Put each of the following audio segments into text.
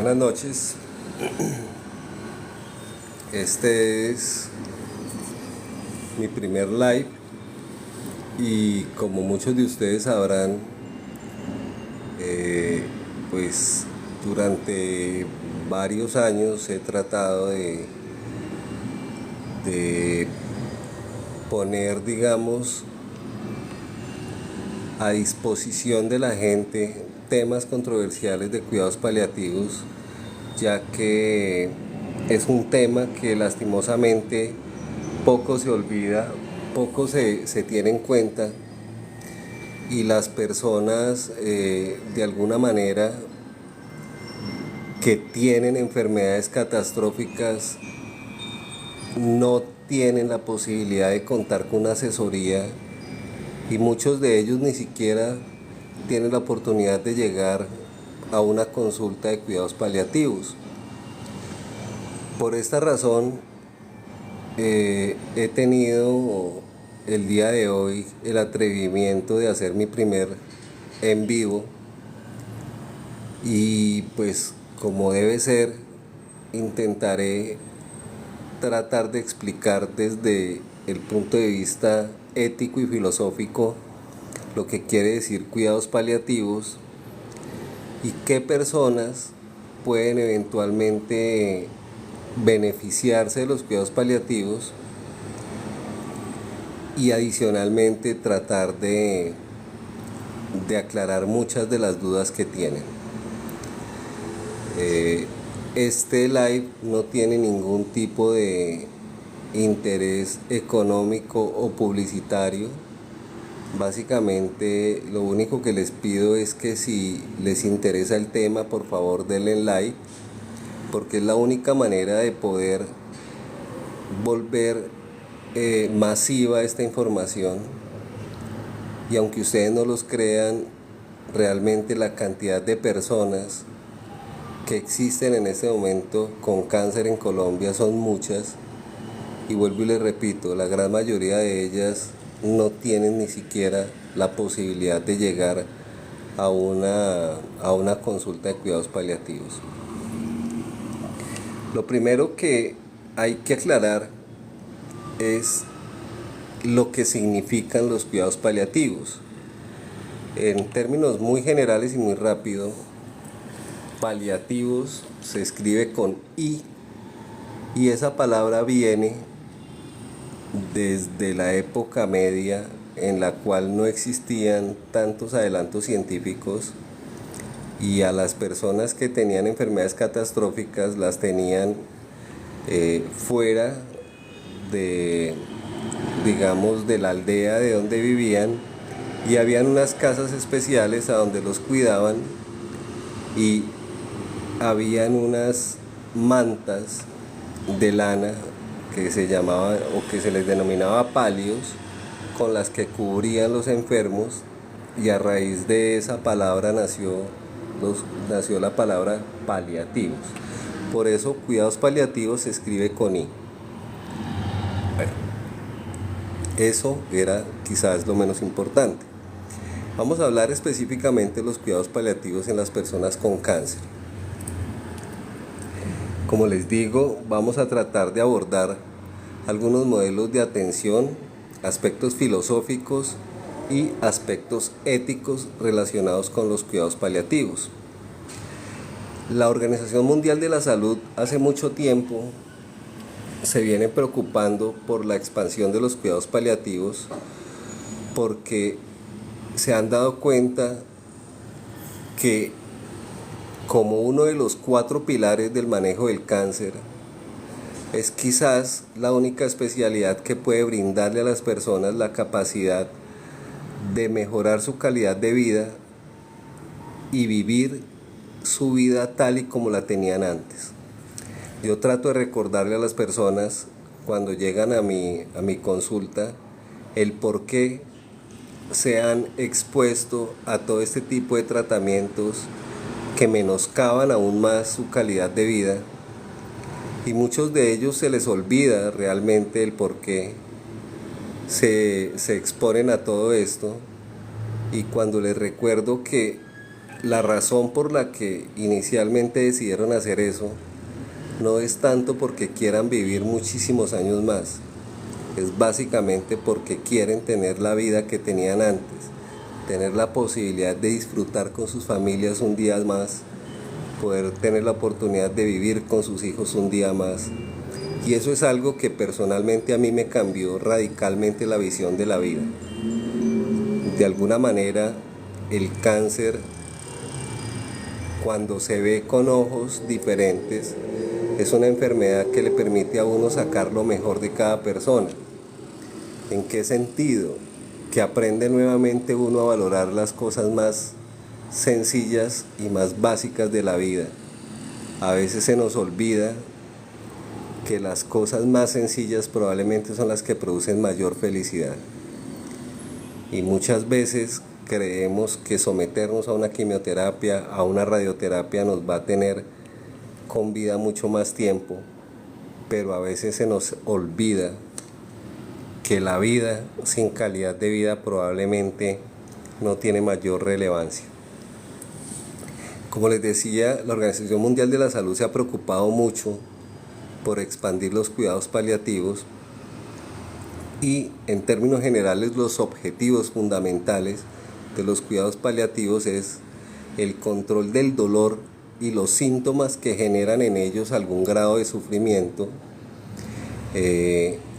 Buenas noches. Este es mi primer live y como muchos de ustedes sabrán, pues durante varios años he tratado de poner, digamos, a disposición de la gente temas controversiales de cuidados paliativos, ya que es un tema que lastimosamente poco se olvida, poco se tiene en cuenta, y las personas de alguna manera que tienen enfermedades catastróficas no tienen la posibilidad de contar con una asesoría, y muchos de ellos ni siquiera tienen la oportunidad de llegar a una consulta de cuidados paliativos. Por esta razón he tenido el día de hoy el atrevimiento de hacer mi primer en vivo, y pues como debe ser intentaré tratar de explicar desde el punto de vista ético y filosófico lo que quiere decir cuidados paliativos y qué personas pueden eventualmente beneficiarse de los cuidados paliativos, y adicionalmente tratar de aclarar muchas de las dudas que tienen. Este live no tiene ningún tipo de interés económico o publicitario. Básicamente lo único que les pido es que si les interesa el tema, por favor denle like, porque es la única manera de poder volver masiva esta información. Y aunque ustedes no los crean, realmente la cantidad de personas que existen en este momento con cáncer en Colombia son muchas, y vuelvo y les repito, la gran mayoría de ellas no tienen ni siquiera la posibilidad de llegar a una consulta de cuidados paliativos. Lo primero que hay que aclarar es lo que significan los cuidados paliativos. En términos muy generales y muy rápido, paliativos se escribe con I, y esa palabra viene desde la época media, en la cual no existían tantos adelantos científicos, y a las personas que tenían enfermedades catastróficas las tenían fuera de, digamos, de la aldea de donde vivían, y habían unas casas especiales a donde los cuidaban, y habían unas mantas de lana que se llamaban, o que se les denominaba palios, con las que cubrían los enfermos, y a raíz de esa palabra nació la palabra paliativos. Por eso cuidados paliativos se escribe con I. Bueno, eso era quizás lo menos importante. Vamos a hablar específicamente de los cuidados paliativos en las personas con cáncer. Como les digo, vamos a tratar de abordar algunos modelos de atención, aspectos filosóficos y aspectos éticos relacionados con los cuidados paliativos. La Organización Mundial de la Salud hace mucho tiempo se viene preocupando por la expansión de los cuidados paliativos, porque se han dado cuenta que como uno de los 4 pilares del manejo del cáncer es quizás la única especialidad que puede brindarle a las personas la capacidad de mejorar su calidad de vida y vivir su vida tal y como la tenían antes. Yo trato de recordarle a las personas cuando llegan a mi consulta el por qué se han expuesto a todo este tipo de tratamientos que menoscaban aún más su calidad de vida, y muchos de ellos se les olvida realmente el por qué se exponen a todo esto. Y cuando les recuerdo que la razón por la que inicialmente decidieron hacer eso no es tanto porque quieran vivir muchísimos años más, es básicamente porque quieren tener la vida que tenían antes, tener la posibilidad de disfrutar con sus familias un día más, poder tener la oportunidad de vivir con sus hijos un día más. Y eso es algo que personalmente a mí me cambió radicalmente la visión de la vida. De alguna manera, el cáncer, cuando se ve con ojos diferentes, es una enfermedad que le permite a uno sacar lo mejor de cada persona. ¿En qué sentido? Que aprende nuevamente uno a valorar las cosas más sencillas y más básicas de la vida. A veces se nos olvida que las cosas más sencillas probablemente son las que producen mayor felicidad. Y muchas veces creemos que someternos a una quimioterapia, a una radioterapia nos va a tener con vida mucho más tiempo, pero a veces se nos olvida que la vida sin calidad de vida probablemente no tiene mayor relevancia. Como les decía, la Organización Mundial de la Salud se ha preocupado mucho por expandir los cuidados paliativos y en términos generales los objetivos fundamentales de los cuidados paliativos es el control del dolor y los síntomas que generan en ellos algún grado de sufrimiento,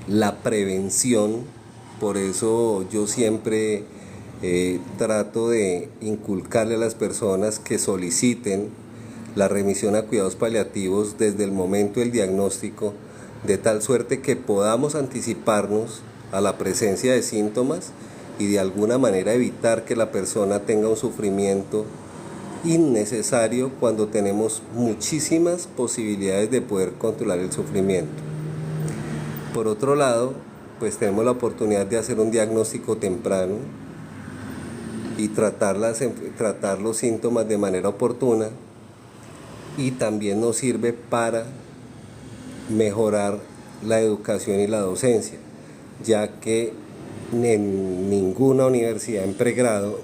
la prevención. Por eso yo siempre trato de inculcarle a las personas que soliciten la remisión a cuidados paliativos desde el momento del diagnóstico, de tal suerte que podamos anticiparnos a la presencia de síntomas y de alguna manera evitar que la persona tenga un sufrimiento innecesario cuando tenemos muchísimas posibilidades de poder controlar el sufrimiento. Por otro lado, pues tenemos la oportunidad de hacer un diagnóstico temprano y tratar los síntomas de manera oportuna, y también nos sirve para mejorar la educación y la docencia, ya que en ninguna universidad en pregrado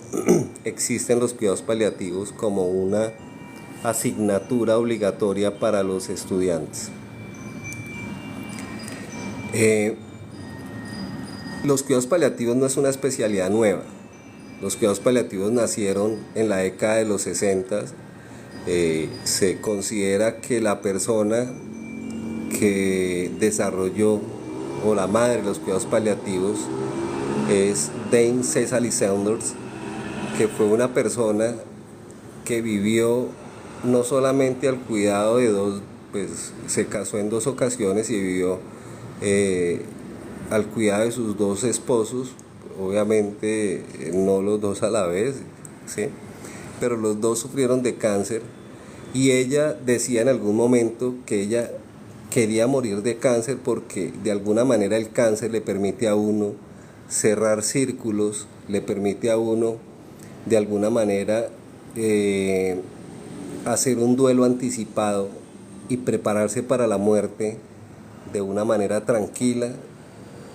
existen los cuidados paliativos como una asignatura obligatoria para los estudiantes. Los cuidados paliativos no es una especialidad nueva. Los cuidados paliativos nacieron en la década de los 60. Se considera que la persona que desarrolló, o la madre de los cuidados paliativos, es Dame Cicely Saunders, que fue una persona que vivió no solamente al cuidado de dos, pues se casó en 2 ocasiones y vivió al cuidado de sus 2 esposos, obviamente no los 2 a la vez, ¿sí? Pero los 2 sufrieron de cáncer, y ella decía en algún momento que ella quería morir de cáncer porque de alguna manera el cáncer le permite a uno cerrar círculos, le permite a uno de alguna manera hacer un duelo anticipado y prepararse para la muerte de una manera tranquila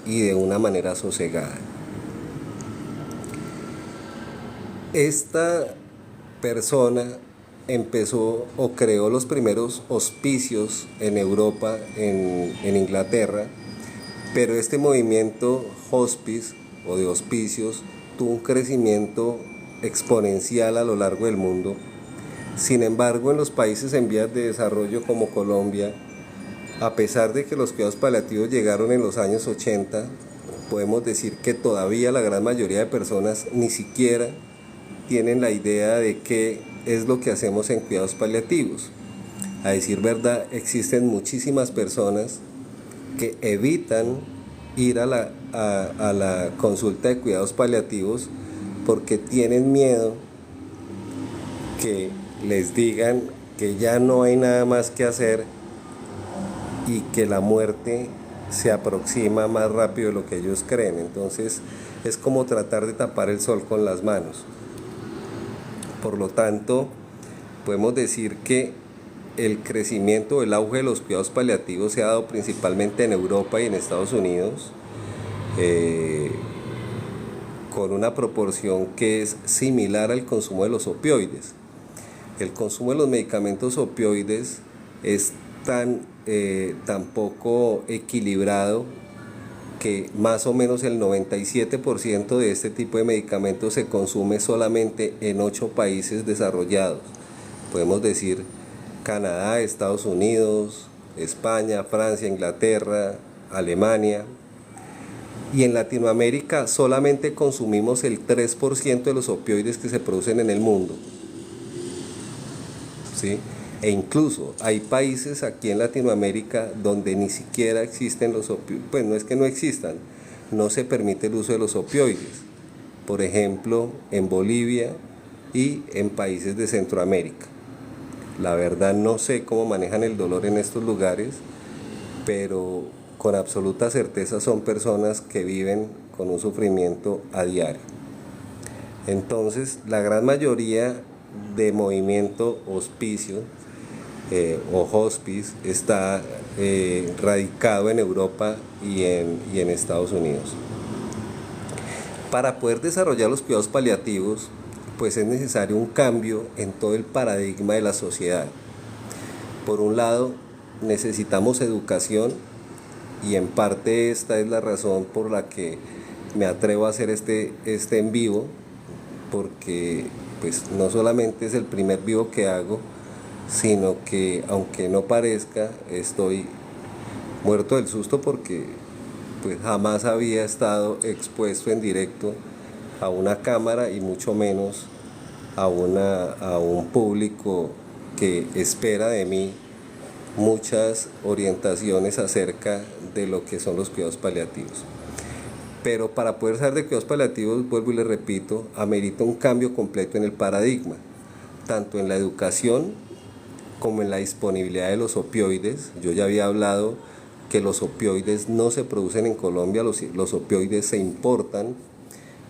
y de una manera sosegada. Esta persona empezó o creó los primeros hospicios en Europa, en Inglaterra, pero este movimiento hospice o de hospicios tuvo un crecimiento exponencial a lo largo del mundo. Sin embargo, en los países en vías de desarrollo como Colombia, a pesar de que los cuidados paliativos llegaron en los años 80, podemos decir que todavía la gran mayoría de personas ni siquiera tienen la idea de qué es lo que hacemos en cuidados paliativos. A decir verdad, existen muchísimas personas que evitan ir a la consulta de cuidados paliativos porque tienen miedo que les digan que ya no hay nada más que hacer y que la muerte se aproxima más rápido de lo que ellos creen. Entonces es como tratar de tapar el sol con las manos. Por lo tanto, podemos decir que el crecimiento, el auge de los cuidados paliativos se ha dado principalmente en Europa y en Estados Unidos, con una proporción que es similar al consumo de los opioides. El consumo de los medicamentos opioides es tan poco equilibrado que más o menos el 97% de este tipo de medicamentos se consume solamente en 8 países desarrollados. Podemos decir Canadá, Estados Unidos, España, Francia, Inglaterra, Alemania. Y en Latinoamérica solamente consumimos el 3% de los opioides que se producen en el mundo. ¿Sí? E incluso hay países aquí en Latinoamérica donde ni siquiera existen los opioides, pues no es que no existan, no se permite el uso de los opioides. Por ejemplo, en Bolivia y en países de Centroamérica. La verdad no sé cómo manejan el dolor en estos lugares, pero con absoluta certeza son personas que viven con un sufrimiento a diario. Entonces, la gran mayoría de movimiento hospicio o hospice está radicado en Europa y en Estados Unidos. Para poder desarrollar los cuidados paliativos, pues es necesario un cambio en todo el paradigma de la sociedad. Por un lado, necesitamos educación, y en parte esta es la razón por la que me atrevo a hacer este en vivo, porque pues no solamente es el primer vivo que hago, sino que aunque no parezca, estoy muerto del susto porque pues jamás había estado expuesto en directo a una cámara y mucho menos a un público que espera de mí muchas orientaciones acerca de lo que son los cuidados paliativos. Pero para poder saber de cuidados paliativos, vuelvo y le repito, amerita un cambio completo en el paradigma, tanto en la educación como en la disponibilidad de los opioides. Yo ya había hablado que los opioides no se producen en Colombia, los opioides se importan,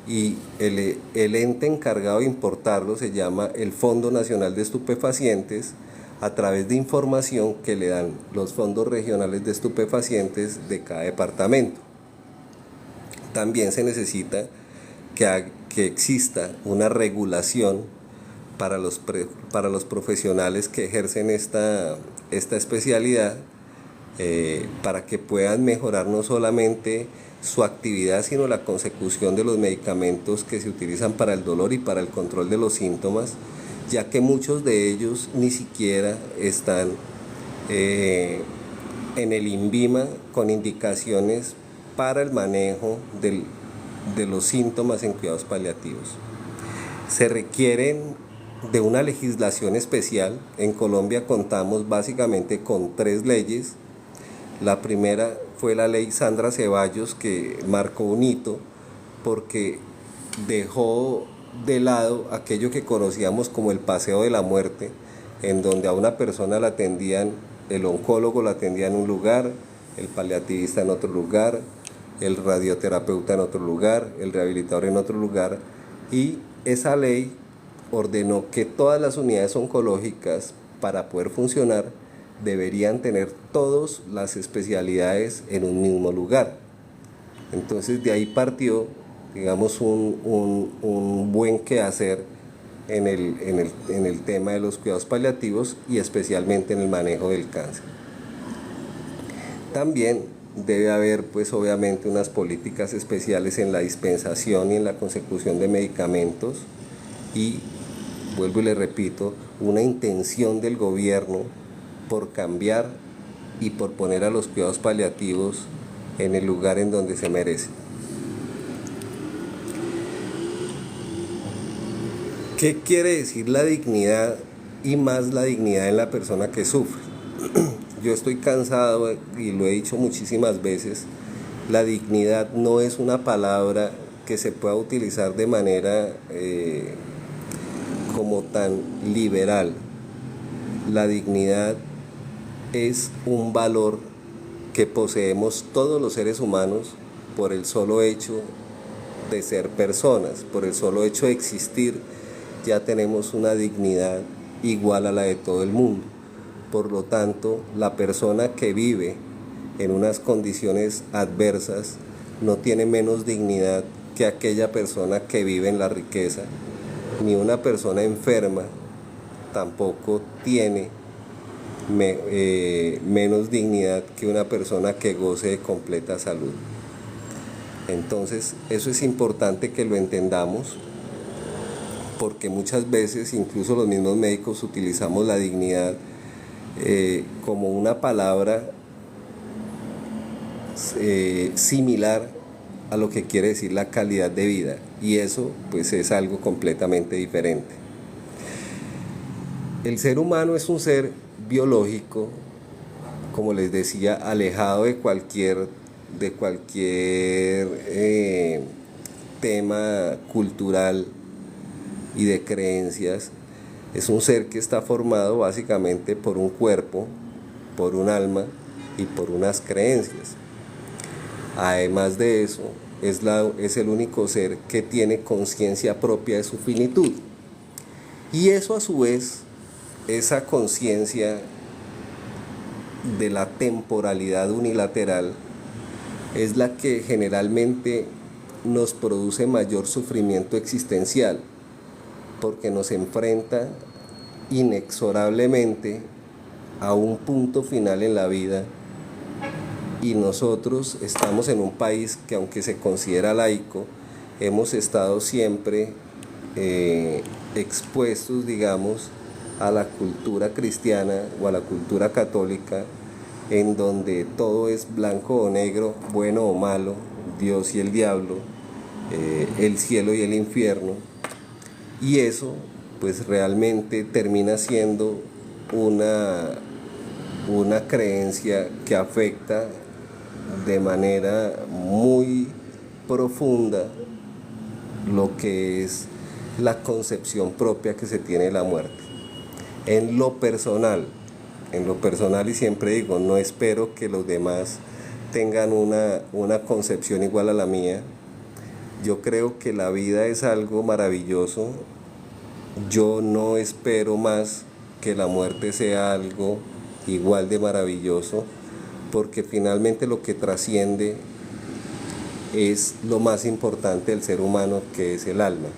y el ente encargado de importarlos se llama el Fondo Nacional de Estupefacientes, a través de información que le dan los fondos regionales de estupefacientes de cada departamento. También se necesita que exista una regulación para los profesionales que ejercen esta especialidad, para que puedan mejorar no solamente su actividad, sino la consecución de los medicamentos que se utilizan para el dolor y para el control de los síntomas, ya que muchos de ellos ni siquiera están en el INVIMA con indicaciones para el manejo de los síntomas en cuidados paliativos. Se requieren de una legislación especial. En Colombia contamos básicamente con 3 leyes. La primera fue la ley Sandra Ceballos, que marcó un hito porque dejó de lado aquello que conocíamos como el paseo de la muerte, en donde a una persona la atendían, el oncólogo la atendía en un lugar, el paliativista en otro lugar, el radioterapeuta en otro lugar, el rehabilitador en otro lugar, y esa ley ordenó que todas las unidades oncológicas, para poder funcionar, deberían tener todas las especialidades en un mismo lugar. Entonces de ahí partió, digamos, un buen quehacer en el tema de los cuidados paliativos y especialmente en el manejo del cáncer. También debe haber, pues obviamente, unas políticas especiales en la dispensación y en la consecución de medicamentos, y vuelvo y le repito, una intención del gobierno por cambiar y por poner a los cuidados paliativos en el lugar en donde se merecen. ¿Qué quiere decir la dignidad, y más la dignidad en la persona que sufre? Yo estoy cansado y lo he dicho muchísimas veces, la dignidad no es una palabra que se pueda utilizar de manera como tan liberal. La dignidad es un valor que poseemos todos los seres humanos por el solo hecho de ser personas, por el solo hecho de existir. Ya tenemos una dignidad igual a la de todo el mundo. Por lo tanto, la persona que vive en unas condiciones adversas no tiene menos dignidad que aquella persona que vive en la riqueza, ni una persona enferma tampoco tiene menos dignidad que una persona que goce de completa salud. Entonces, eso es importante que lo entendamos, porque muchas veces incluso los mismos médicos utilizamos la dignidad como una palabra similar a lo que quiere decir la calidad de vida, y eso pues es algo completamente diferente. El ser humano es un ser biológico, como les decía, alejado de cualquier tema cultural y de creencias. Es un ser que está formado básicamente por un cuerpo, por un alma y por unas creencias. Además de eso, es el único ser que tiene conciencia propia de su finitud. Y eso, a su vez, esa conciencia de la temporalidad unilateral es la que generalmente nos produce mayor sufrimiento existencial, porque nos enfrenta inexorablemente a un punto final en la vida, y nosotros estamos en un país que, aunque se considera laico, hemos estado siempre expuestos, digamos, a la cultura cristiana o a la cultura católica, en donde todo es blanco o negro, bueno o malo, Dios y el diablo, el cielo y el infierno, y eso pues realmente termina siendo una creencia que afecta de manera muy profunda lo que es la concepción propia que se tiene de la muerte. En lo personal, y siempre digo, no espero que los demás tengan una concepción igual a la mía. Yo creo que la vida es algo maravilloso. Yo no espero más que la muerte sea algo igual de maravilloso, porque finalmente lo que trasciende es lo más importante del ser humano, que es el alma.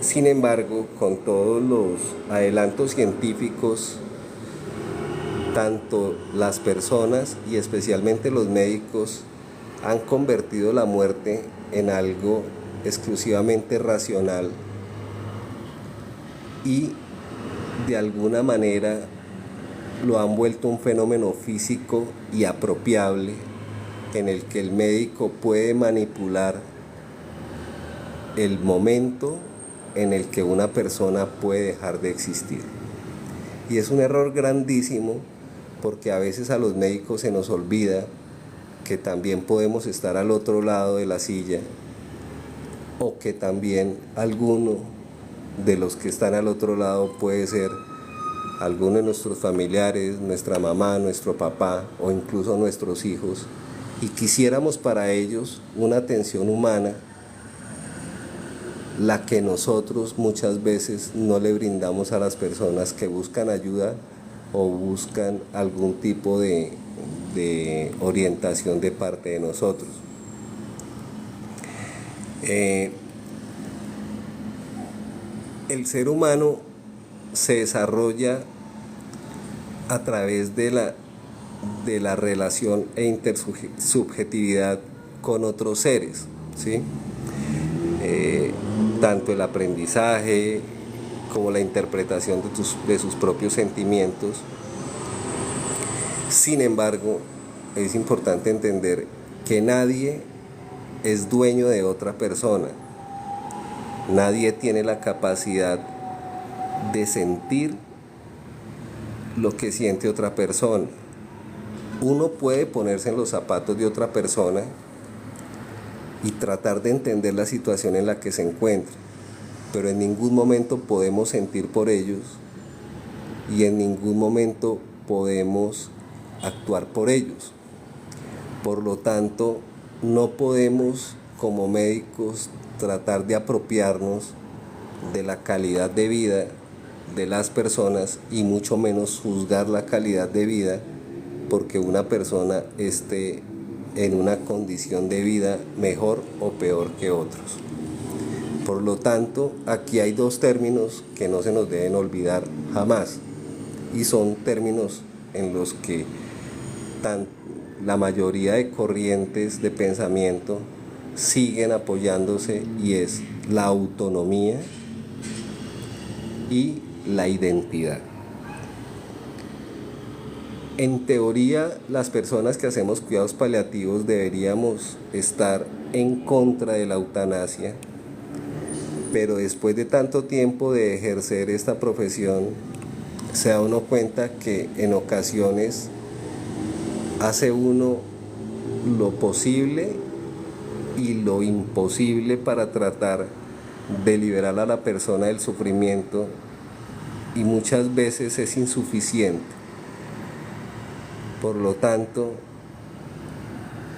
Sin embargo, con todos los adelantos científicos, tanto las personas y especialmente los médicos han convertido la muerte en algo exclusivamente racional, y de alguna manera lo han vuelto un fenómeno físico y apropiable, en el que el médico puede manipular el momento en el que una persona puede dejar de existir. Y es un error grandísimo, porque a veces a los médicos se nos olvida que también podemos estar al otro lado de la silla, o que también alguno de los que están al otro lado puede ser alguno de nuestros familiares, nuestra mamá, nuestro papá o incluso nuestros hijos, y quisiéramos para ellos una atención humana, la que nosotros muchas veces no le brindamos a las personas que buscan ayuda o buscan algún tipo de orientación de parte de nosotros. El ser humano se desarrolla a través de la relación e intersubjetividad con otros seres, ¿sí? Tanto el aprendizaje como la interpretación de sus propios sentimientos. Sin embargo, es importante entender que nadie es dueño de otra persona. Nadie tiene la capacidad de sentir lo que siente otra persona. Uno puede ponerse en los zapatos de otra persona y tratar de entender la situación en la que se encuentra, pero en ningún momento podemos sentir por ellos, y en ningún momento podemos actuar por ellos. Por lo tanto, no podemos como médicos tratar de apropiarnos de la calidad de vida de las personas, y mucho menos juzgar la calidad de vida porque una persona esté en una condición de vida mejor o peor que otros. Por lo tanto, aquí hay dos términos que no se nos deben olvidar jamás, y son términos en los que la mayoría de corrientes de pensamiento siguen apoyándose, y es la autonomía y la identidad. En teoría, las personas que hacemos cuidados paliativos deberíamos estar en contra de la eutanasia, pero después de tanto tiempo de ejercer esta profesión, se da uno cuenta que en ocasiones hace uno lo posible y lo imposible para tratar de liberar a la persona del sufrimiento, y muchas veces es insuficiente. Por lo tanto,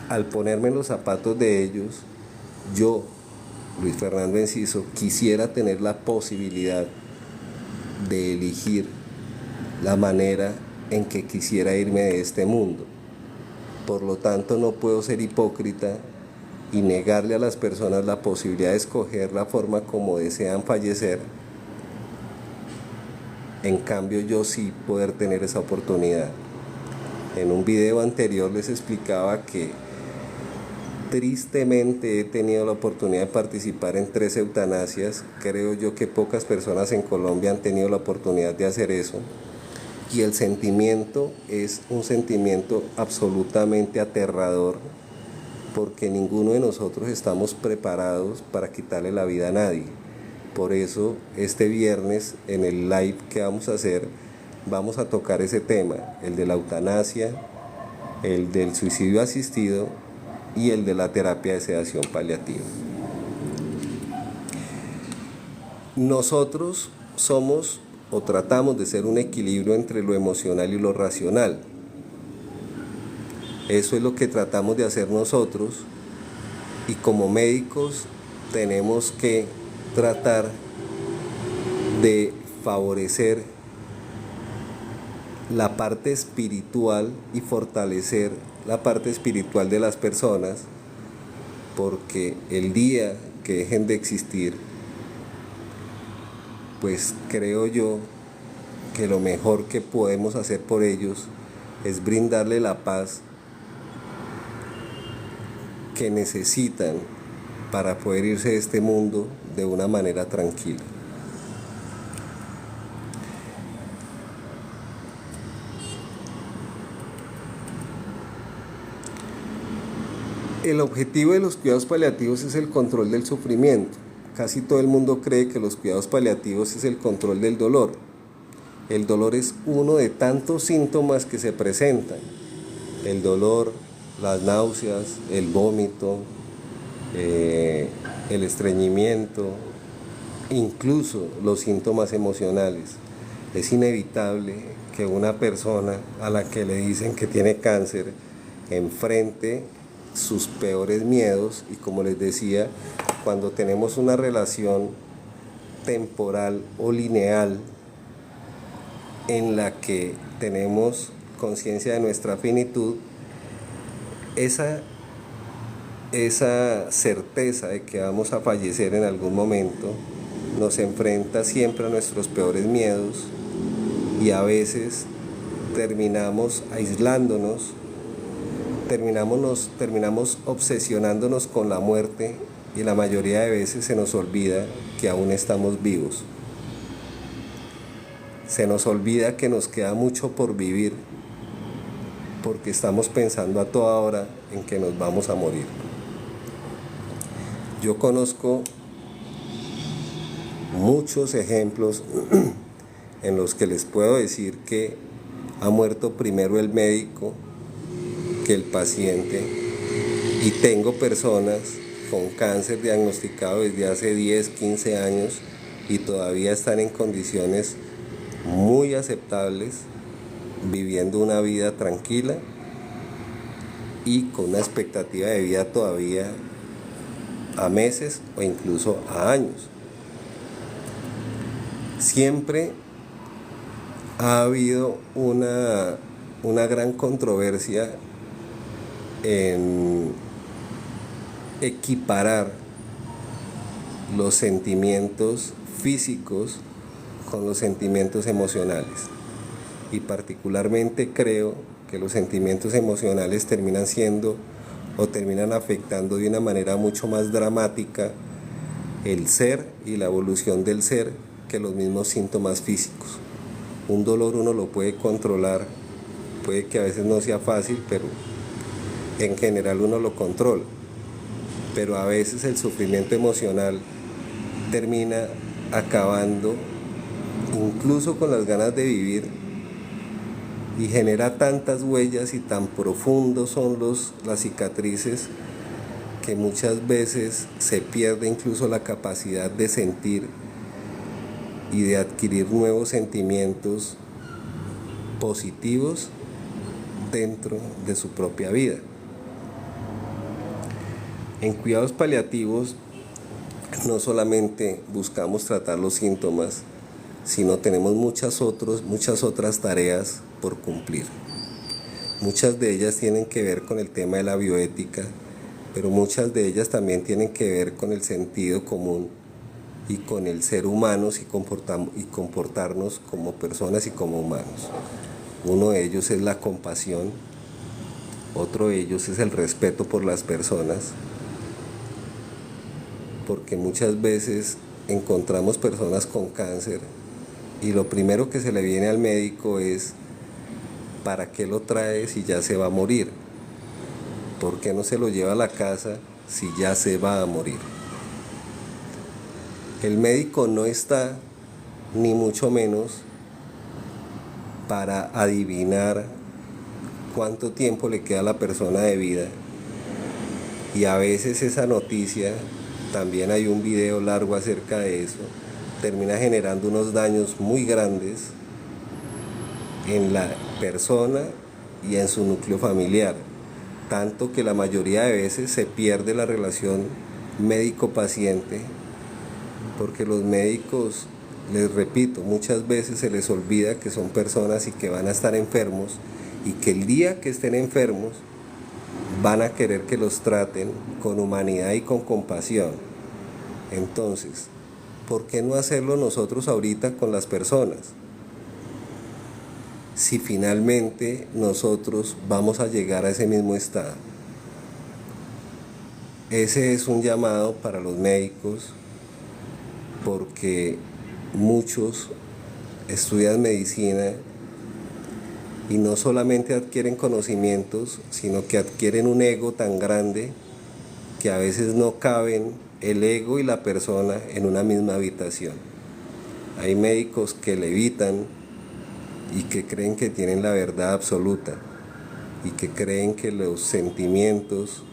al ponerme en los zapatos de ellos, yo, Luis Fernando Enciso, quisiera tener la posibilidad de elegir la manera en que quisiera irme de este mundo. Por lo tanto, no puedo ser hipócrita y negarle a las personas la posibilidad de escoger la forma como desean fallecer. En cambio, yo sí poder tener esa oportunidad. En un video anterior les explicaba que tristemente he tenido la oportunidad de participar en 3 eutanasias. Creo yo que pocas personas en Colombia han tenido la oportunidad de hacer eso. Y el sentimiento es un sentimiento absolutamente aterrador, porque ninguno de nosotros estamos preparados para quitarle la vida a nadie. Por eso este viernes en el live que vamos a hacer, vamos a tocar ese tema, el de la eutanasia, el del suicidio asistido y el de la terapia de sedación paliativa. Nosotros somos o tratamos de ser un equilibrio entre lo emocional y lo racional. Eso es lo que tratamos de hacer nosotros, y como médicos tenemos que tratar de favorecer la parte espiritual y fortalecer la parte espiritual de las personas, porque el día que dejen de existir, pues creo yo que lo mejor que podemos hacer por ellos es brindarle la paz que necesitan para poder irse de este mundo de una manera tranquila. El objetivo de los cuidados paliativos es el control del sufrimiento. Casi todo el mundo cree que los cuidados paliativos es el control del dolor. El dolor es uno de tantos síntomas que se presentan. El dolor, las náuseas, el vómito, el estreñimiento, incluso los síntomas emocionales. Es inevitable que una persona a la que le dicen que tiene cáncer enfrente sus peores miedos, y como les decía, cuando tenemos una relación temporal o lineal en la que tenemos conciencia de nuestra finitud, esa certeza de que vamos a fallecer en algún momento nos enfrenta siempre a nuestros peores miedos, y a veces terminamos aislándonos, terminamos obsesionándonos con la muerte, y la mayoría de veces se nos olvida que aún estamos vivos. Se nos olvida que nos queda mucho por vivir, porque estamos pensando a toda hora en que nos vamos a morir. Yo conozco muchos ejemplos en los que les puedo decir que ha muerto primero el médico que el paciente, y tengo personas con cáncer diagnosticado desde hace 10, 15 años y todavía están en condiciones muy aceptables, viviendo una vida tranquila y con una expectativa de vida todavía a meses o incluso a años. Siempre ha habido una gran controversia en equiparar los sentimientos físicos con los sentimientos emocionales. Y particularmente creo que los sentimientos emocionales terminan siendo o terminan afectando de una manera mucho más dramática el ser y la evolución del ser que los mismos síntomas físicos. Un dolor uno lo puede controlar, puede que a veces no sea fácil, pero en general uno lo controla. Pero a veces el sufrimiento emocional termina acabando incluso con las ganas de vivir y genera tantas huellas y tan profundos son las cicatrices que muchas veces se pierde incluso la capacidad de sentir y de adquirir nuevos sentimientos positivos dentro de su propia vida. En cuidados paliativos no solamente buscamos tratar los síntomas, sino tenemos muchas otras tareas por cumplir. Muchas de ellas tienen que ver con el tema de la bioética, pero muchas de ellas también tienen que ver con el sentido común y con el ser humanos y comportarnos como personas y como humanos. Uno de ellos es la compasión, otro de ellos es el respeto por las personas, porque muchas veces encontramos personas con cáncer y lo primero que se le viene al médico es: ¿para qué lo trae si ya se va a morir? ¿Por qué no se lo lleva a la casa si ya se va a morir? El médico no está, ni mucho menos, para adivinar cuánto tiempo le queda a la persona de vida. Y a veces esa noticia, también hay un video largo acerca de eso, termina generando unos daños muy grandes en la persona y en su núcleo familiar, tanto que la mayoría de veces se pierde la relación médico-paciente, porque los médicos, les repito, muchas veces se les olvida que son personas y que van a estar enfermos, y que el día que estén enfermos van a querer que los traten con humanidad y con compasión. Entonces, ¿por qué no hacerlo nosotros ahorita con las personas? Si finalmente nosotros vamos a llegar a ese mismo estado. Ese es un llamado para los médicos, porque muchos estudian medicina y no solamente adquieren conocimientos, sino que adquieren un ego tan grande que a veces no caben el ego y la persona en una misma habitación. Hay médicos que levitan y que creen que tienen la verdad absoluta y que creen que los sentimientos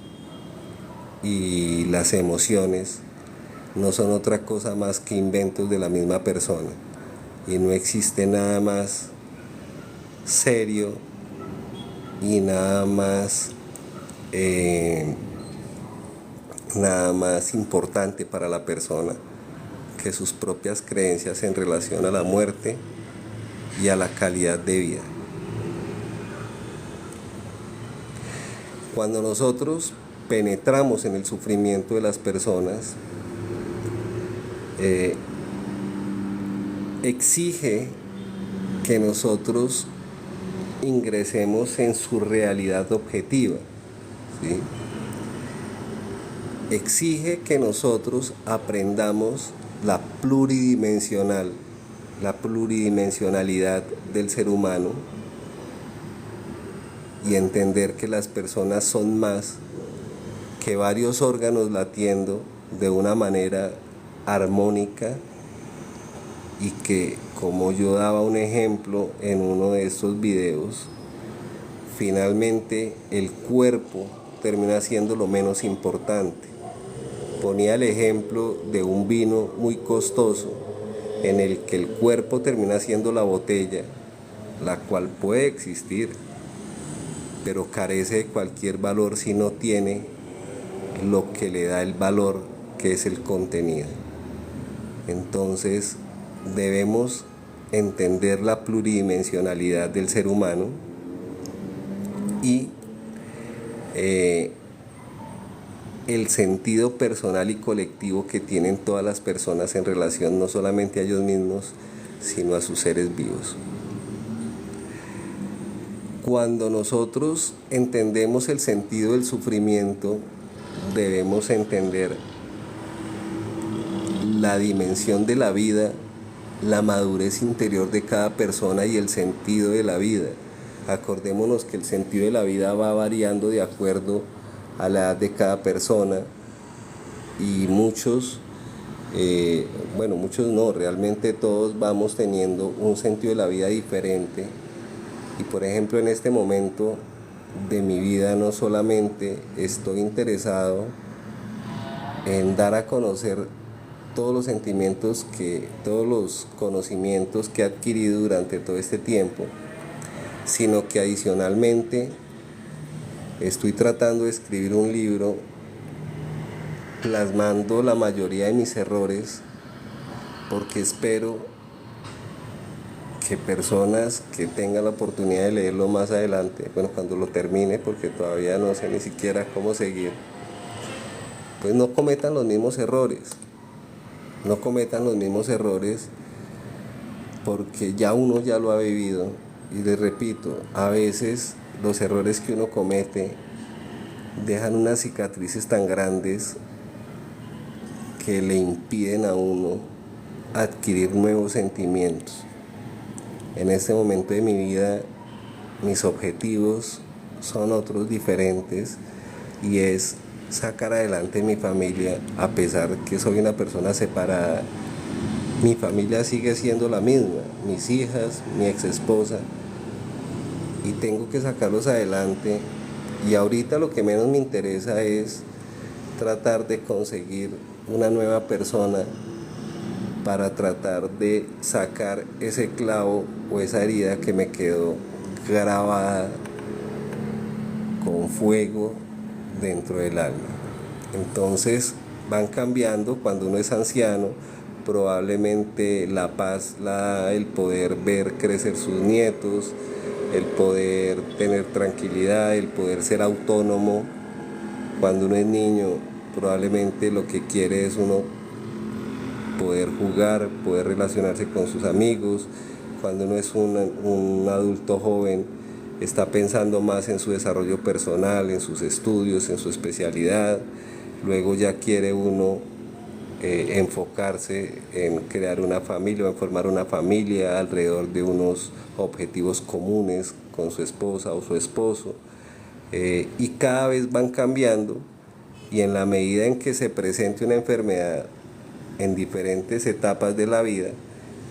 y las emociones no son otra cosa más que inventos de la misma persona, y no existe nada más serio y nada más importante para la persona que sus propias creencias en relación a la muerte y a la calidad de vida. Cuando nosotros penetramos en el sufrimiento de las personas, exige que nosotros ingresemos en su realidad objetiva, ¿sí? Exige que nosotros aprendamos la pluridimensionalidad del ser humano y entender que las personas son más que varios órganos latiendo de una manera armónica, y que, como yo daba un ejemplo en uno de estos videos, finalmente el cuerpo termina siendo lo menos importante. Ponía el ejemplo de un vino muy costoso en el que el cuerpo termina siendo la botella, la cual puede existir, pero carece de cualquier valor si no tiene lo que le da el valor, que es el contenido. Entonces, debemos entender la pluridimensionalidad del ser humano y el sentido personal y colectivo que tienen todas las personas en relación no solamente a ellos mismos, sino a sus seres vivos. Cuando nosotros entendemos el sentido del sufrimiento, debemos entender la dimensión de la vida, la madurez interior de cada persona y el sentido de la vida. Acordémonos que el sentido de la vida va variando de acuerdo a la edad de cada persona y muchos no, realmente todos vamos teniendo un sentido de la vida diferente. Y por ejemplo, en este momento de mi vida no solamente estoy interesado en dar a conocer todos los sentimientos todos los conocimientos que he adquirido durante todo este tiempo, sino que adicionalmente estoy tratando de escribir un libro plasmando la mayoría de mis errores, porque espero que personas que tengan la oportunidad de leerlo más adelante, cuando lo termine, porque todavía no sé ni siquiera cómo seguir, pues no cometan los mismos errores. No cometan los mismos errores porque uno ya lo ha vivido. Y les repito, a veces los errores que uno comete dejan unas cicatrices tan grandes que le impiden a uno adquirir nuevos sentimientos. En este momento de mi vida, mis objetivos son otros diferentes y es sacar adelante mi familia. A pesar que soy una persona separada, mi familia sigue siendo la misma, mis hijas, mi ex esposa, y tengo que sacarlos adelante. Y ahorita lo que menos me interesa es tratar de conseguir una nueva persona para tratar de sacar ese clavo o esa herida que me quedó grabada con fuego dentro del alma. Entonces van cambiando. Cuando uno es anciano, probablemente la paz la da el poder ver crecer sus nietos, el poder tener tranquilidad, el poder ser autónomo. Cuando uno es niño, probablemente lo que quiere es uno poder jugar, poder relacionarse con sus amigos. Cuando uno es un adulto joven, está pensando más en su desarrollo personal, en sus estudios, en su especialidad. Luego ya quiere uno enfocarse en crear una familia o en formar una familia alrededor de unos objetivos comunes con su esposa o su esposo. Y cada vez van cambiando, y en la medida en que se presente una enfermedad en diferentes etapas de la vida,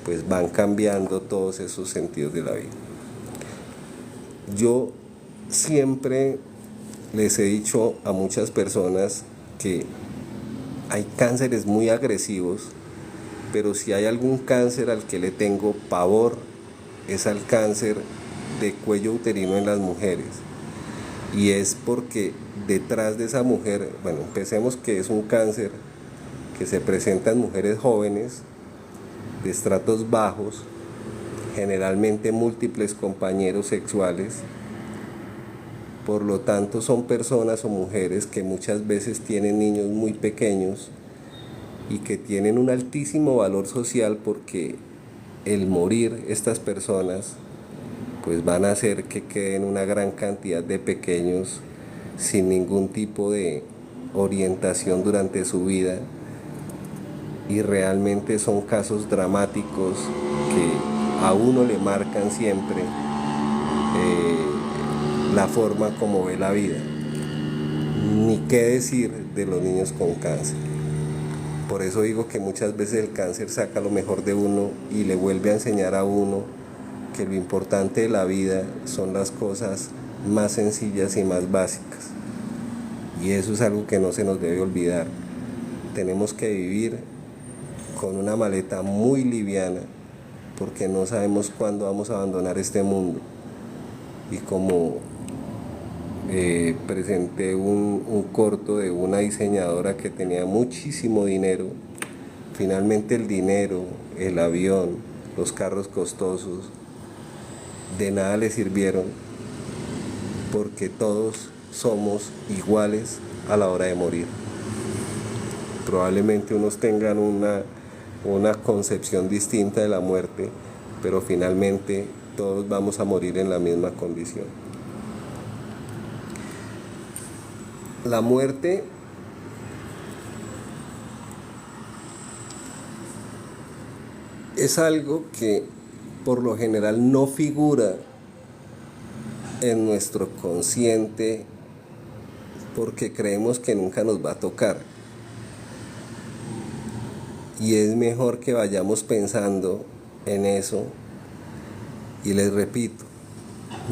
pues van cambiando todos esos sentidos de la vida. Yo siempre les he dicho a muchas personas que hay cánceres muy agresivos, pero si hay algún cáncer al que le tengo pavor, es al cáncer de cuello uterino en las mujeres. Y es porque detrás de esa mujer, empecemos que es un cáncer que se presenta en mujeres jóvenes, de estratos bajos, generalmente múltiples compañeros sexuales. Por lo tanto, son personas o mujeres que muchas veces tienen niños muy pequeños y que tienen un altísimo valor social, porque el morir estas personas pues van a hacer que queden una gran cantidad de pequeños sin ningún tipo de orientación durante su vida, y realmente son casos dramáticos que a uno le marcan siempre la forma como ve la vida. Ni qué decir de los niños con cáncer. Por eso digo que muchas veces el cáncer saca lo mejor de uno y le vuelve a enseñar a uno que lo importante de la vida son las cosas más sencillas y más básicas. Y eso es algo que no se nos debe olvidar. Tenemos que vivir con una maleta muy liviana, porque no sabemos cuándo vamos a abandonar este mundo. Y como presenté un corto de una diseñadora que tenía muchísimo dinero, finalmente el dinero, el avión, los carros costosos, de nada le sirvieron, porque todos somos iguales a la hora de morir. Probablemente unos tengan una concepción distinta de la muerte, pero finalmente todos vamos a morir en la misma condición. La muerte es algo que por lo general no figura en nuestro consciente porque creemos que nunca nos va a tocar. Y es mejor que vayamos pensando en eso. Y les repito,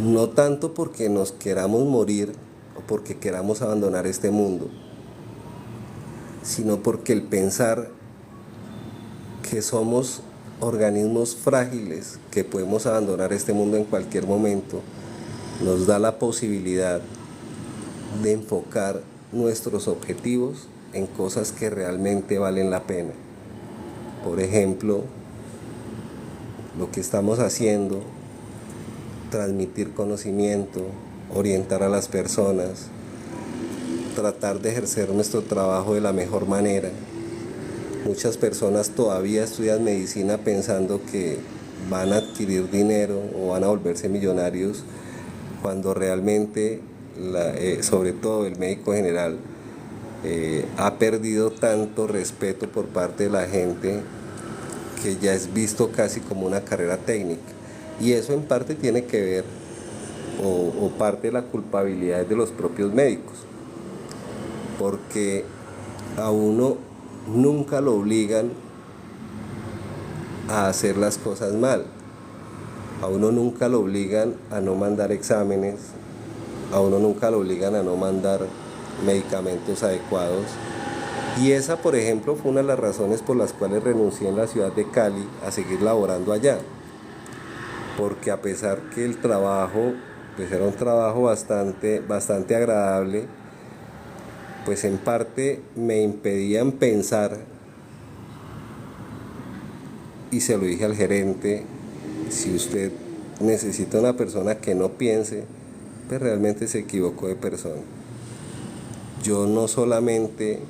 no tanto porque nos queramos morir o porque queramos abandonar este mundo, sino porque el pensar que somos organismos frágiles, que podemos abandonar este mundo en cualquier momento, nos da la posibilidad de enfocar nuestros objetivos en cosas que realmente valen la pena. Por ejemplo, lo que estamos haciendo, transmitir conocimiento, orientar a las personas, tratar de ejercer nuestro trabajo de la mejor manera. Muchas personas todavía estudian medicina pensando que van a adquirir dinero o van a volverse millonarios, cuando realmente, sobre todo el médico general, ha perdido tanto respeto por parte de la gente que ya es visto casi como una carrera técnica. Y eso en parte tiene que ver, o parte de la culpabilidad es de los propios médicos, porque a uno nunca lo obligan a hacer las cosas mal, a uno nunca lo obligan a no mandar exámenes, a uno nunca lo obligan a no mandar medicamentos adecuados. Y esa, por ejemplo, fue una de las razones por las cuales renuncié en la ciudad de Cali a seguir laborando allá, porque a pesar que el trabajo pues era un trabajo bastante agradable, pues en parte me impedían pensar, y se lo dije al gerente: si usted necesita una persona que no piense, pues realmente se equivocó de persona. Yo no solamente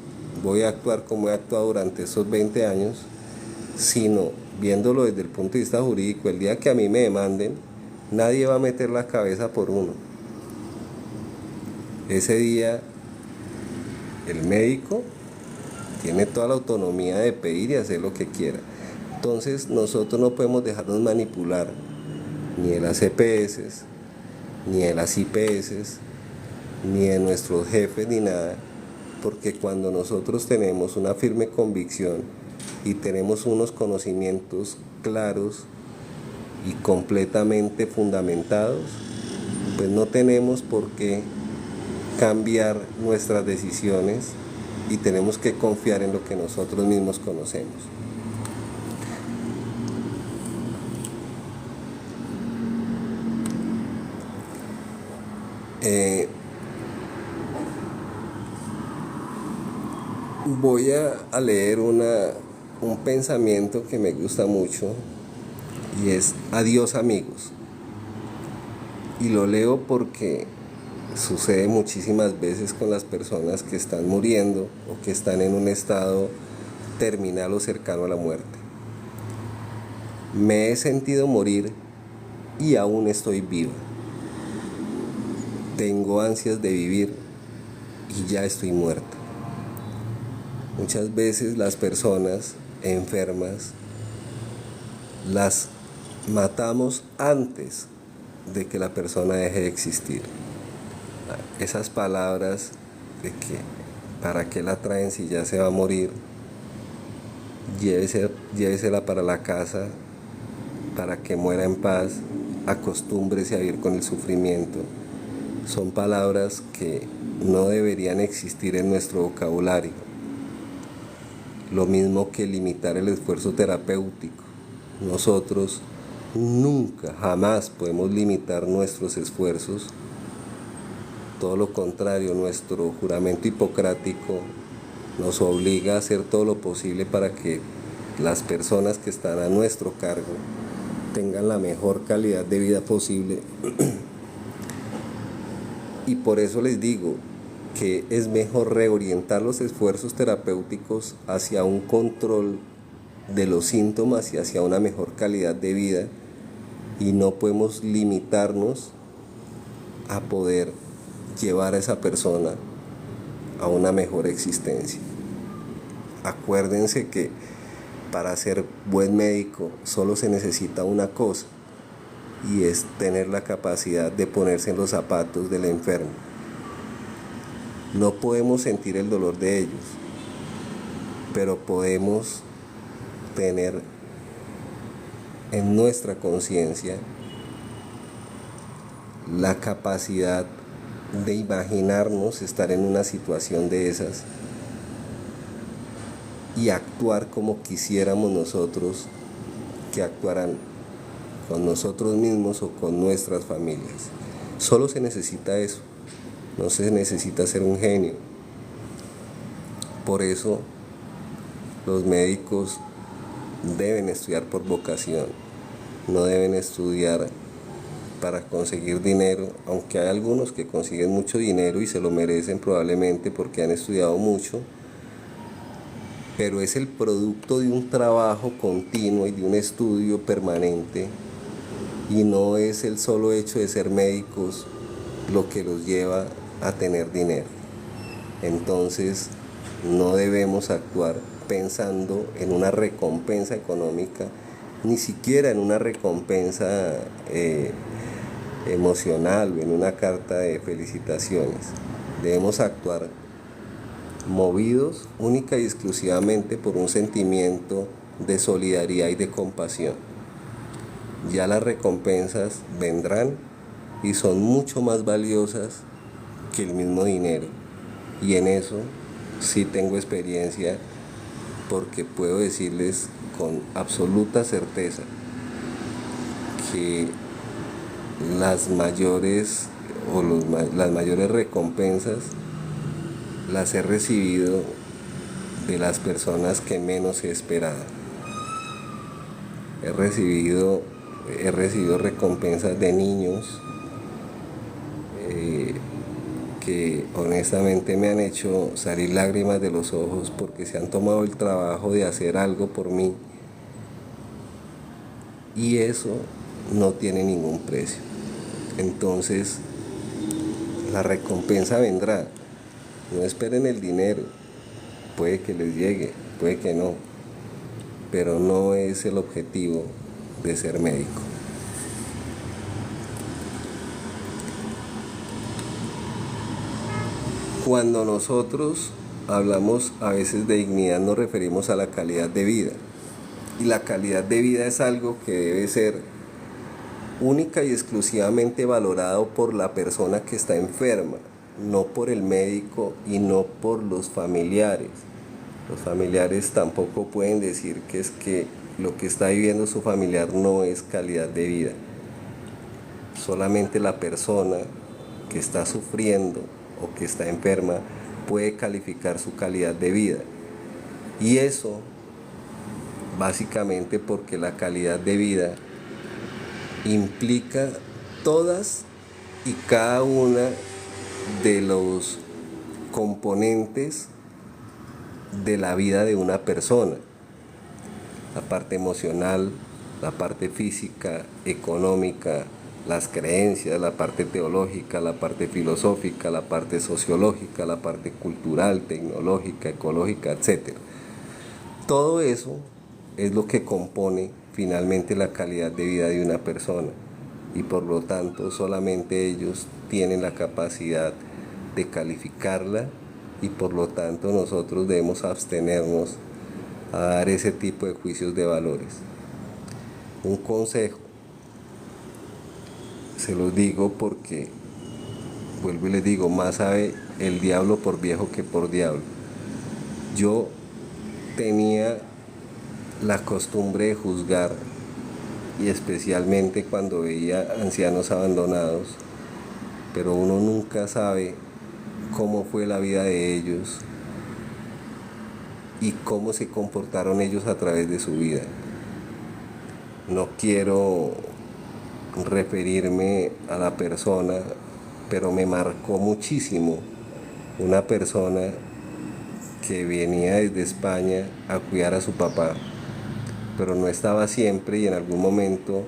voy a actuar como he actuado durante esos 20 años, sino viéndolo desde el punto de vista jurídico, el día que a mí me demanden, nadie va a meter la cabeza por uno. Ese día el médico tiene toda la autonomía de pedir y hacer lo que quiera. Entonces nosotros no podemos dejarnos manipular ni de las EPS, ni de las IPS, ni de nuestros jefes, ni nada, porque cuando nosotros tenemos una firme convicción y tenemos unos conocimientos claros y completamente fundamentados, pues no tenemos por qué cambiar nuestras decisiones y tenemos que confiar en lo que nosotros mismos conocemos. Voy a leer un pensamiento que me gusta mucho, y es: adiós amigos. Y lo leo porque sucede muchísimas veces con las personas que están muriendo o que están en un estado terminal o cercano a la muerte. Me he sentido morir y aún estoy viva. Tengo ansias de vivir y ya estoy muerta. Muchas veces las personas enfermas las matamos antes de que la persona deje de existir. Esas palabras de que ¿para qué la traen si ya se va a morir? Llévesela para la casa para que muera en paz, acostúmbrese a vivir con el sufrimiento. Son palabras que no deberían existir en nuestro vocabulario. Lo mismo que limitar el esfuerzo terapéutico. Nosotros nunca, jamás podemos limitar nuestros esfuerzos. Todo lo contrario, nuestro juramento hipocrático nos obliga a hacer todo lo posible para que las personas que están a nuestro cargo tengan la mejor calidad de vida posible. Y por eso les digo, que es mejor reorientar los esfuerzos terapéuticos hacia un control de los síntomas y hacia una mejor calidad de vida, y no podemos limitarnos a poder llevar a esa persona a una mejor existencia. Acuérdense que para ser buen médico solo se necesita una cosa, y es tener la capacidad de ponerse en los zapatos del enfermo. No podemos sentir el dolor de ellos, pero podemos tener en nuestra conciencia la capacidad de imaginarnos estar en una situación de esas y actuar como quisiéramos nosotros que actuaran con nosotros mismos o con nuestras familias. Solo se necesita eso, no se necesita ser un genio. Por eso los médicos deben estudiar por vocación, no deben estudiar para conseguir dinero, aunque hay algunos que consiguen mucho dinero y se lo merecen probablemente porque han estudiado mucho, pero es el producto de un trabajo continuo y de un estudio permanente, y no es el solo hecho de ser médicos lo que los lleva a tener dinero. Entonces no debemos actuar pensando en una recompensa económica, ni siquiera en una recompensa emocional o en una carta de felicitaciones. Debemos actuar movidos única y exclusivamente por un sentimiento de solidaridad y de compasión. Ya las recompensas vendrán y son mucho más valiosas que el mismo dinero, y en eso sí tengo experiencia, porque puedo decirles con absoluta certeza que las mayores recompensas las he recibido de las personas que menos he esperado. He recibido recompensas de niños que honestamente me han hecho salir lágrimas de los ojos porque se han tomado el trabajo de hacer algo por mí, y eso no tiene ningún precio. Entonces la recompensa vendrá, no esperen el dinero, puede que les llegue, puede que no, pero no es el objetivo de ser médico. Cuando nosotros hablamos a veces de dignidad, nos referimos a la calidad de vida, y la calidad de vida es algo que debe ser única y exclusivamente valorado por la persona que está enferma, no por el médico y no por los familiares. Los familiares tampoco pueden decir que es que lo que está viviendo su familiar no es calidad de vida. Solamente la persona que está sufriendo o que está enferma puede calificar su calidad de vida. Y eso básicamente porque la calidad de vida implica todas y cada una de los componentes de la vida de una persona: la parte emocional, la parte física, económica, las creencias, la parte teológica, la parte filosófica, la parte sociológica, la parte cultural, tecnológica, ecológica, etc. Todo eso es lo que compone finalmente la calidad de vida de una persona, y por lo tanto solamente ellos tienen la capacidad de calificarla, y por lo tanto nosotros debemos abstenernos a dar ese tipo de juicios de valores. Un consejo, se los digo porque, vuelvo y les digo, más sabe el diablo por viejo que por diablo. Yo tenía la costumbre de juzgar, y especialmente cuando veía ancianos abandonados, pero uno nunca sabe cómo fue la vida de ellos y cómo se comportaron ellos a través de su vida. No quiero referirme a la persona, pero me marcó muchísimo una persona que venía desde España a cuidar a su papá, pero no estaba siempre, y en algún momento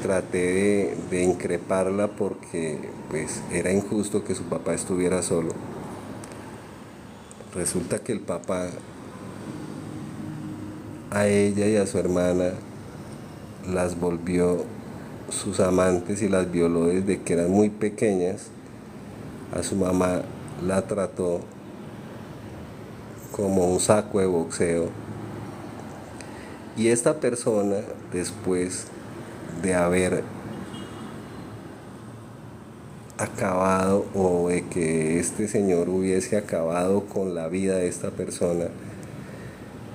traté de increparla porque pues era injusto que su papá estuviera solo. Resulta que el papá a ella y a su hermana las volvió sus amantes y las violó desde que eran muy pequeñas. A su mamá la trató como un saco de boxeo. Y esta persona, después de haber acabado, o de que este señor hubiese acabado con la vida de esta persona,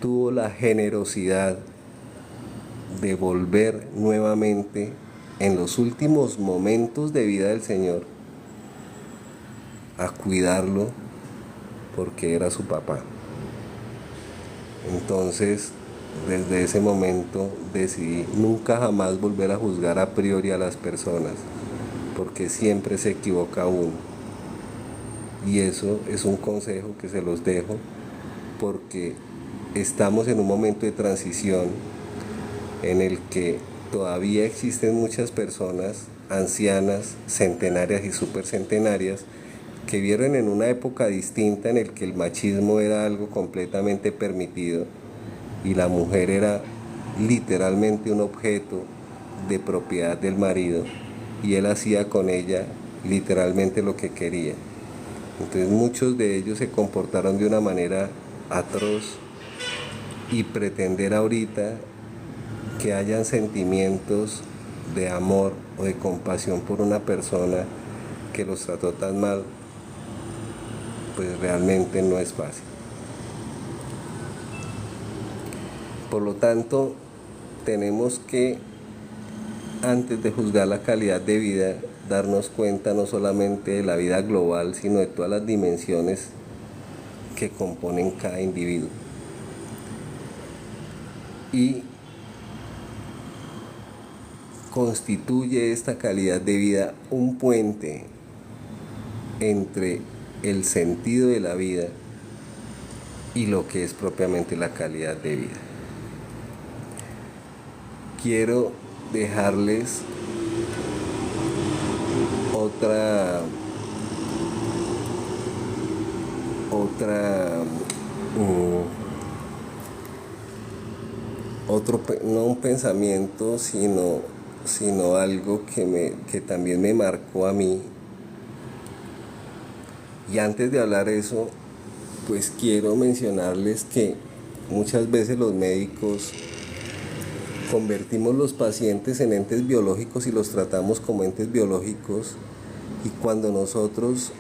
tuvo la generosidad de volver nuevamente en los últimos momentos de vida del señor a cuidarlo porque era su papá. Entonces, desde ese momento decidí nunca jamás volver a juzgar a priori a las personas, porque siempre se equivoca uno. Y eso es un consejo que se los dejo, porque estamos en un momento de transición en el que todavía existen muchas personas ancianas, centenarias y supercentenarias, que vieron en una época distinta en el que el machismo era algo completamente permitido y la mujer era literalmente un objeto de propiedad del marido, y él hacía con ella literalmente lo que quería. Entonces muchos de ellos se comportaron de una manera atroz, y pretender ahorita que hayan sentimientos de amor o de compasión por una persona que los trató tan mal, pues realmente no es fácil. Por lo tanto, tenemos que, antes de juzgar la calidad de vida, darnos cuenta no solamente de la vida global, sino de todas las dimensiones que componen cada individuo. Y constituye esta calidad de vida un puente entre el sentido de la vida y lo que es propiamente la calidad de vida. Quiero dejarles no un pensamiento, sino algo que también me marcó a mí. Y antes de hablar eso, pues quiero mencionarles que muchas veces los médicos convertimos los pacientes en entes biológicos y los tratamos como entes biológicos, y cuando nosotros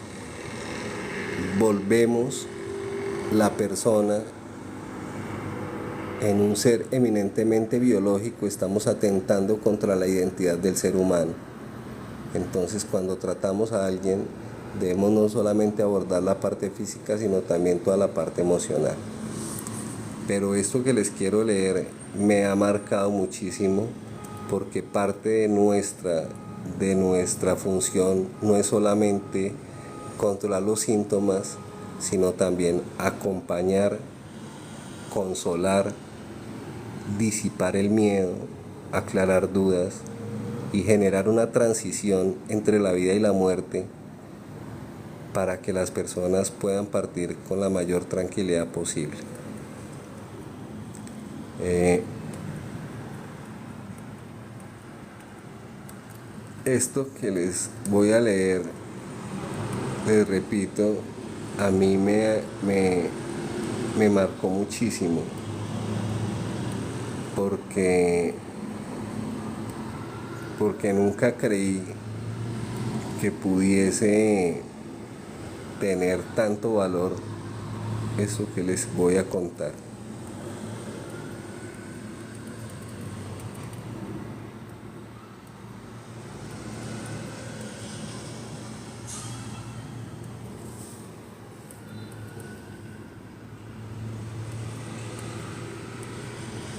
volvemos la persona en un ser eminentemente biológico, estamos atentando contra la identidad del ser humano. Entonces, cuando tratamos a alguien, debemos no solamente abordar la parte física, sino también toda la parte emocional. Pero esto que les quiero leer me ha marcado muchísimo, porque parte de nuestra función no es solamente controlar los síntomas, sino también acompañar, consolar, disipar el miedo, aclarar dudas y generar una transición entre la vida y la muerte, para que las personas puedan partir con la mayor tranquilidad posible. Esto que les voy a leer, les repito, a mí me marcó muchísimo, porque nunca creí que pudiese tener tanto valor eso que les voy a contar.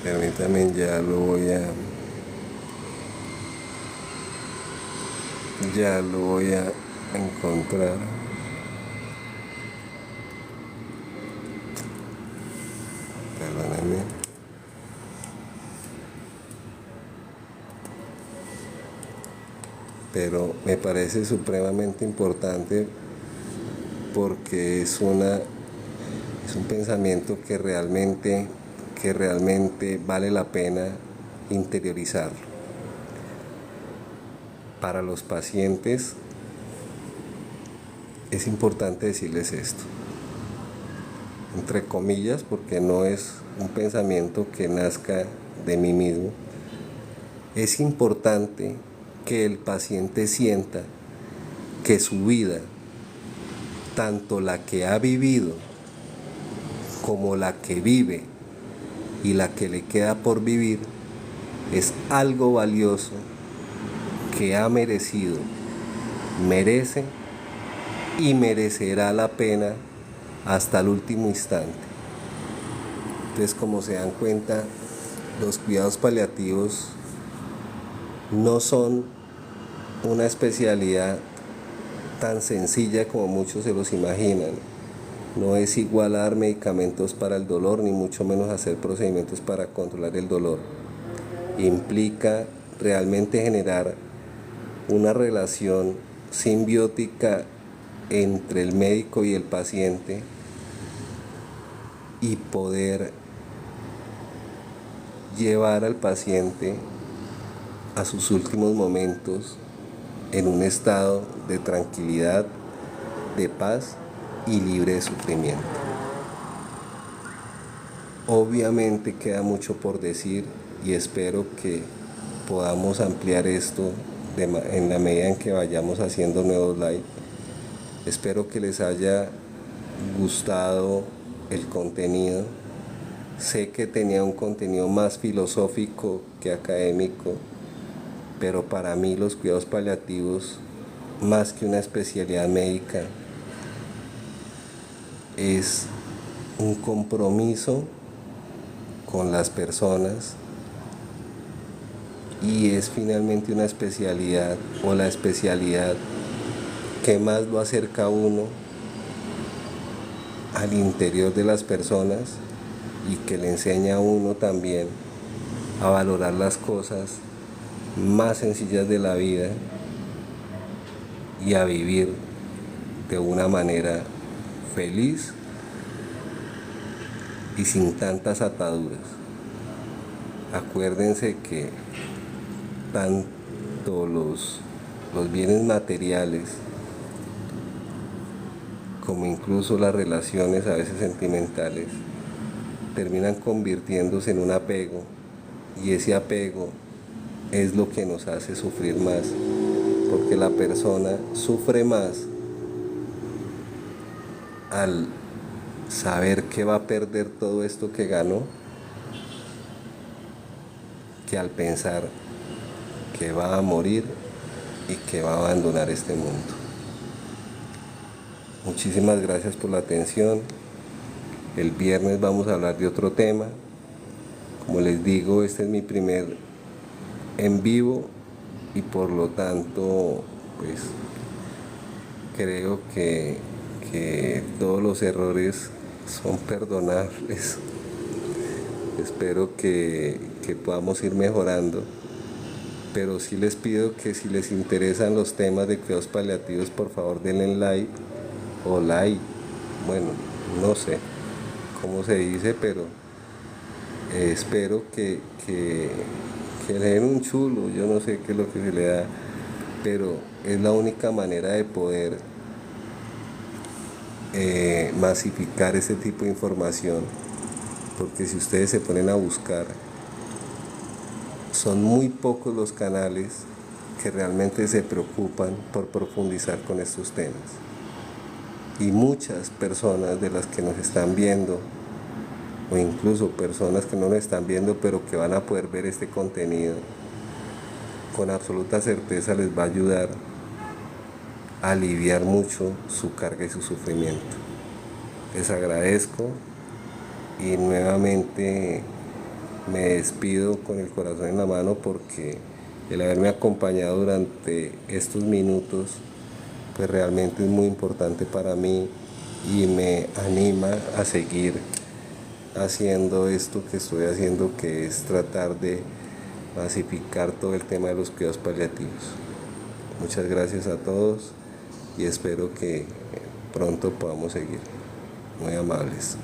Permítanme, ya lo voy a encontrar. pero me parece supremamente importante porque es un pensamiento que realmente vale la pena interiorizarlo. Para los pacientes es importante decirles esto, entre comillas, porque no es un pensamiento que nazca de mí mismo. Es importante que el paciente sienta que su vida, tanto la que ha vivido como la que vive y la que le queda por vivir, es algo valioso que ha merecido, merece y merecerá la pena hasta el último instante. Entonces, como se dan cuenta, los cuidados paliativos no son una especialidad tan sencilla como muchos se los imaginan. No es igual a dar medicamentos para el dolor, ni mucho menos hacer procedimientos para controlar el dolor. Implica realmente generar una relación simbiótica entre el médico y el paciente y poder llevar al paciente a sus últimos momentos en un estado de tranquilidad, de paz y libre de sufrimiento. Obviamente queda mucho por decir y espero que podamos ampliar esto en la medida en que vayamos haciendo nuevos live. Espero que les haya gustado el contenido. Sé que tenía un contenido más filosófico que académico, pero para mí los cuidados paliativos, más que una especialidad médica, es un compromiso con las personas y es finalmente una especialidad o la especialidad que más lo acerca a uno al interior de las personas y que le enseña a uno también a valorar las cosas más sencillas de la vida y a vivir de una manera feliz y sin tantas ataduras. Acuérdense que tanto los bienes materiales como incluso las relaciones a veces sentimentales terminan convirtiéndose en un apego, y ese apego es lo que nos hace sufrir más, porque la persona sufre más al saber que va a perder todo esto que ganó que al pensar que va a morir y que va a abandonar este mundo. Muchísimas gracias por la atención. El viernes vamos a hablar de otro tema. Como les digo, este es mi primer en vivo y por lo tanto, pues creo que todos los errores son perdonables. Espero que podamos ir mejorando, pero sí les pido que si les interesan los temas de cuidados paliativos, por favor denle like o like, bueno, no sé cómo se dice, pero espero que le den un chulo, yo no sé qué es lo que se le da, pero es la única manera de poder masificar este tipo de información, porque si ustedes se ponen a buscar, son muy pocos los canales que realmente se preocupan por profundizar con estos temas. Y muchas personas de las que nos están viendo, o incluso personas que no nos están viendo pero que van a poder ver este contenido, con absoluta certeza les va a ayudar a aliviar mucho su carga y su sufrimiento. Les agradezco y nuevamente me despido con el corazón en la mano, porque el haberme acompañado durante estos minutos pues realmente es muy importante para mí y me anima a seguir haciendo esto que estoy haciendo, que es tratar de masificar todo el tema de los cuidados paliativos. Muchas gracias a todos y espero que pronto podamos seguir. Muy amables.